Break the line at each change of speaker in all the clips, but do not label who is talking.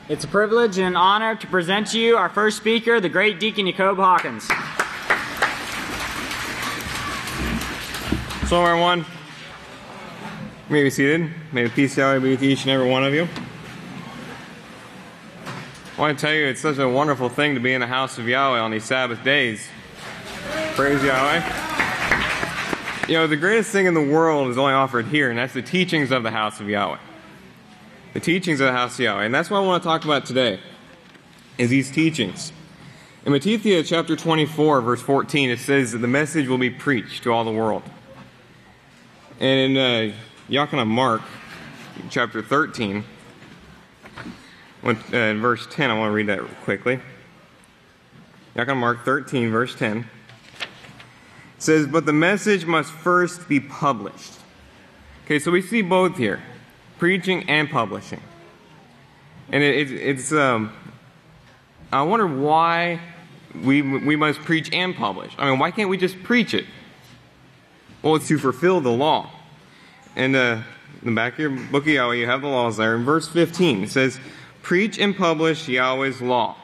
It's a privilege and an honor to present to you our first speaker, the great Deacon Jacob Hawkins.
Shalom, everyone. You may be seated. May the peace of Yahweh be with each and every one of you. I want to tell you, it's such a wonderful thing to be in the house of Yahweh on these Sabbath days. Praise Yahweh. You know, the greatest thing in the world is only offered here, and that's the teachings of the house of Yahweh. The teachings of the house of Yahweh. And that's what I want to talk about today, is these teachings. In Matthew chapter 24, verse 14, it says that the message will be preached to all the world. And in Mark chapter 13, in verse 10, I want to read that quickly. Mark 13, verse 10. It says, but the message must first be published. Okay, so we see both here, preaching and publishing. And it's I wonder why we must preach and publish. I mean, why can't we just preach it? Well, it's to fulfill the law. And in the back of your book of Yahweh, you have the laws there. In verse 15, it says, preach and publish Yahweh's law.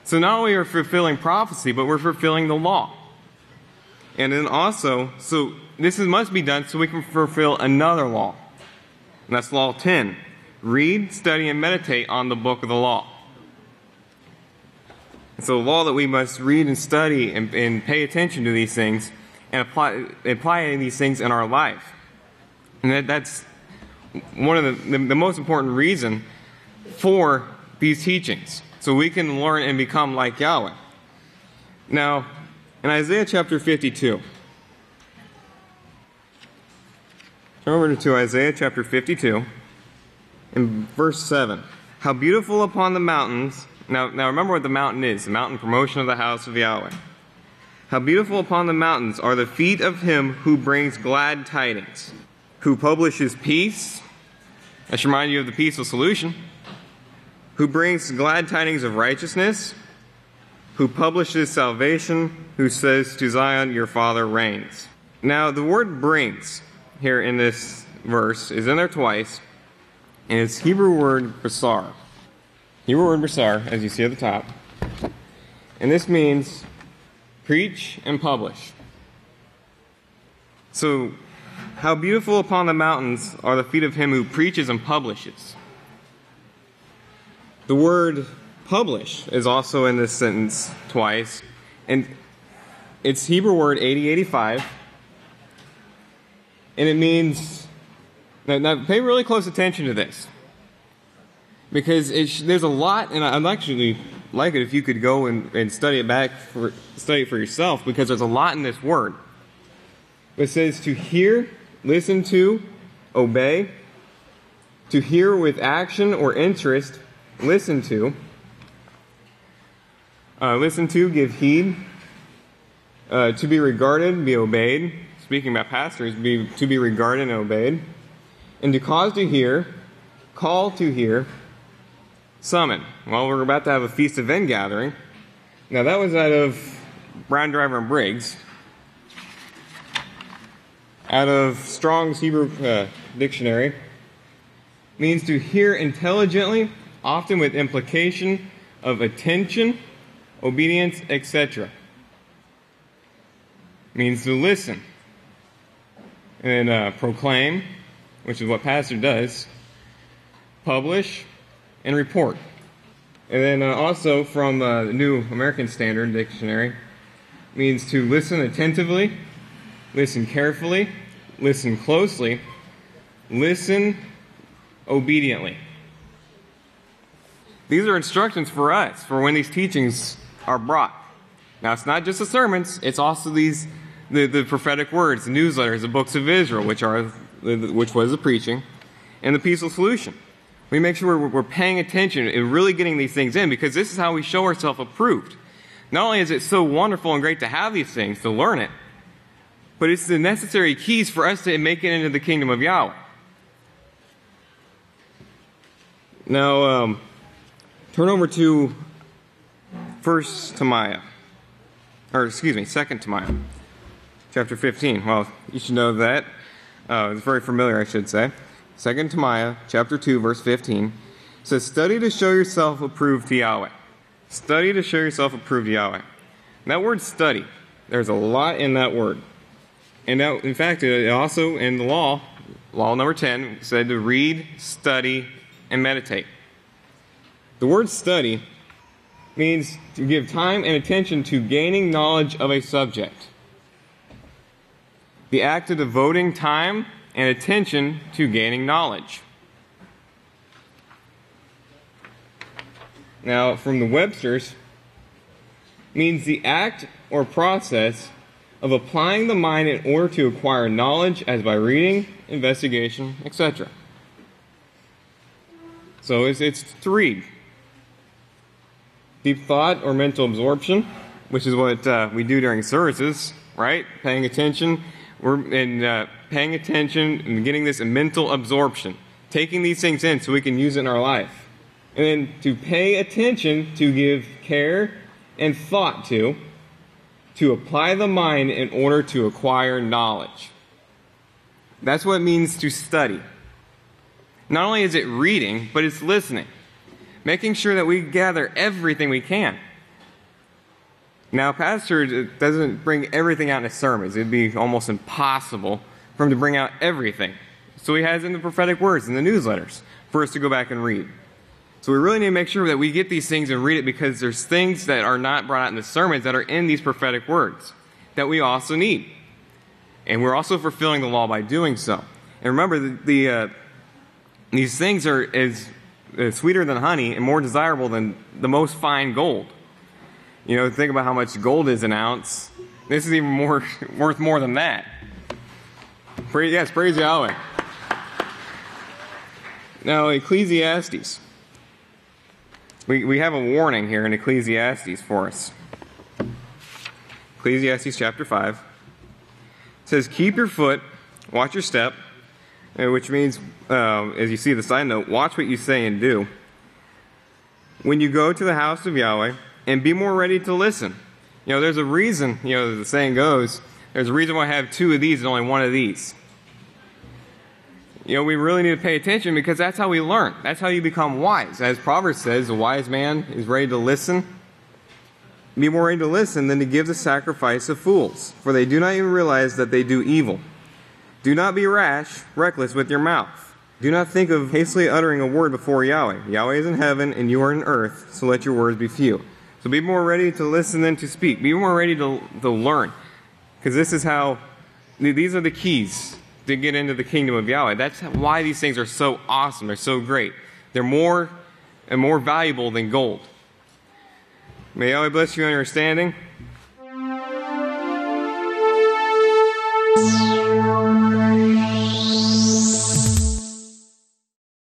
So not only are we fulfilling prophecy, but we're fulfilling the law. And then also, so this must be done so we can fulfill another law. And that's law 10. Read, study, and meditate on the book of the law. And so the law that we must read and study and pay attention to these things and apply these things in our life. And that's one of the most important reason for these teachings. So we can learn and become like Yahweh. Now, in Isaiah chapter 52. Turn over to Isaiah chapter 52. In verse 7. How beautiful upon the mountains. Now remember what the mountain is. The mountain promotion of the house of Yahweh. How beautiful upon the mountains are the feet of him who brings glad tidings. Who publishes peace. That should remind you of the peaceful solution. Who brings glad tidings of righteousness. Who publishes salvation, who says to Zion, your Father reigns. Now, the word brings here in this verse is in there twice, and it's Hebrew word basar. Hebrew word basar, as you see at the top. And this means preach and publish. So, how beautiful upon the mountains are the feet of him who preaches and publishes. The word publish is also in this sentence twice, and it's Hebrew word 8085, and it means, now pay really close attention to this, because there's a lot, and I'd actually like it if you could go and study it for yourself, because there's a lot in this word. It says to hear, listen to, obey, to hear with action or interest, listen to, give heed, to be regarded, be obeyed. Speaking about pastors, to be regarded and obeyed. And to cause to hear, call to hear, summon. Well, we're about to have a Feast of Ingathering. Now, that was out of Brown, Driver, and Briggs. Out of Strong's Hebrew Dictionary. Means to hear intelligently, often with implication of attention, obedience, etc. Means to listen. And proclaim, which is what pastor does. Publish and report. And then also from the New American Standard Dictionary, means to listen attentively, listen carefully, listen closely, listen obediently. These are instructions for us for when these teachings are brought. Now, it's not just the sermons; it's also the prophetic words, the newsletters, the books of Israel, which was the preaching, and the peaceful solution. We make sure we're paying attention and really getting these things in, because this is how we show ourselves approved. Not only is it so wonderful and great to have these things, to learn it, but it's the necessary keys for us to make it into the kingdom of Yahweh. Now, turn over to 2 Timothy, chapter 15. Well, you should know that. It's very familiar, I should say. 2 Timothy, chapter 2, verse 15. says, study to show yourself approved to Yahweh. Study to show yourself approved to Yahweh. And that word study, there's a lot in that word. And now, in fact, it also in the law number 10, said to read, study, and meditate. The word study means to give time and attention to gaining knowledge of a subject. The act of devoting time and attention to gaining knowledge. Now, from the Webster's, means the act or process of applying the mind in order to acquire knowledge as by reading, investigation, etc. So it's to read. Deep thought or mental absorption, which is what we do during services, right? Paying attention. Paying attention and getting this mental absorption. Taking these things in so we can use it in our life. And then to pay attention, to give care and thought to apply the mind in order to acquire knowledge. That's what it means to study. Not only is it reading, but it's listening. Making sure that we gather everything we can. Now, a pastor doesn't bring everything out in his sermons. It would be almost impossible for him to bring out everything. So he has in the prophetic words, in the newsletters, for us to go back and read. So we really need to make sure that we get these things and read it, because there's things that are not brought out in the sermons that are in these prophetic words that we also need. And we're also fulfilling the law by doing so. And remember, these things are as sweeter than honey and more desirable than the most fine gold. You know, think about how much gold is an ounce. This is even more worth more than that. Praise Yahweh. Now, Ecclesiastes. We have a warning here in Ecclesiastes for us. Ecclesiastes chapter 5. It says, keep your foot, watch your step, which means, as you see the side note, watch what you say and do. When you go to the house of Yahweh, and be more ready to listen. You know, there's a reason, the saying goes, there's a reason why I have two of these and only one of these. We really need to pay attention, because that's how we learn. That's how you become wise. As Proverbs says, a wise man is ready to listen. Be more ready to listen than to give the sacrifice of fools, for they do not even realize that they do evil. Do not be rash, reckless with your mouth. Do not think of hastily uttering a word before Yahweh. Yahweh is in heaven, and you are in earth, so let your words be few. So be more ready to listen than to speak. Be more ready to learn. Because these are the keys to get into the kingdom of Yahweh. That's why these things are so awesome. They're so great. They're more valuable than gold. May Yahweh bless you in your understanding.